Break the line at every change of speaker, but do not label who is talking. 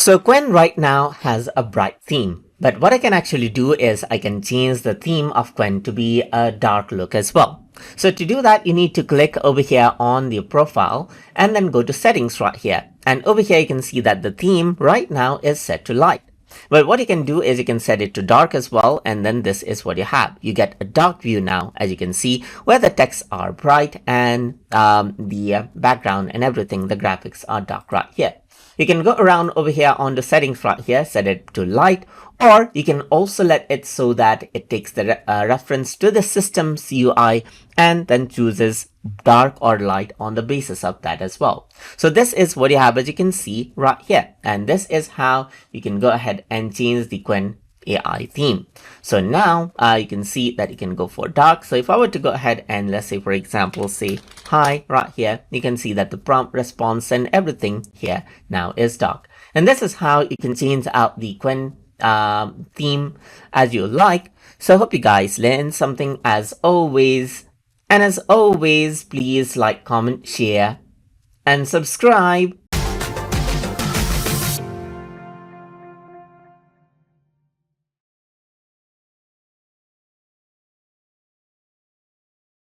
So Qwen right now has a bright theme, but what I can actually do is I can change the theme of Qwen to be a dark look as well. So to do that, you need to click over here on the profile and then go to settings right here. And over here, you can see that the theme right now is set to light. But what you can do is you can set it to dark as well, and then this is what you have. You get a dark view now, as you can see, where the texts are bright and the background and everything, the graphics are dark right here. You can go around over here on the settings right here, set it to light, or you can also let it so that it takes the reference to the system's UI and then chooses dark or light on the basis of that as well. So this is what you have, as you can see right here. And this is how you can go ahead and change the Qwen AI theme. So now you can see that you can go for dark. So if I were to go ahead and let's say, for example, say hi right here, you can see that the prompt response and everything here now is dark. And this is how you can change out the Qwen theme as you like. So I hope you guys learned something as always. And as always, please like, comment, share, and subscribe.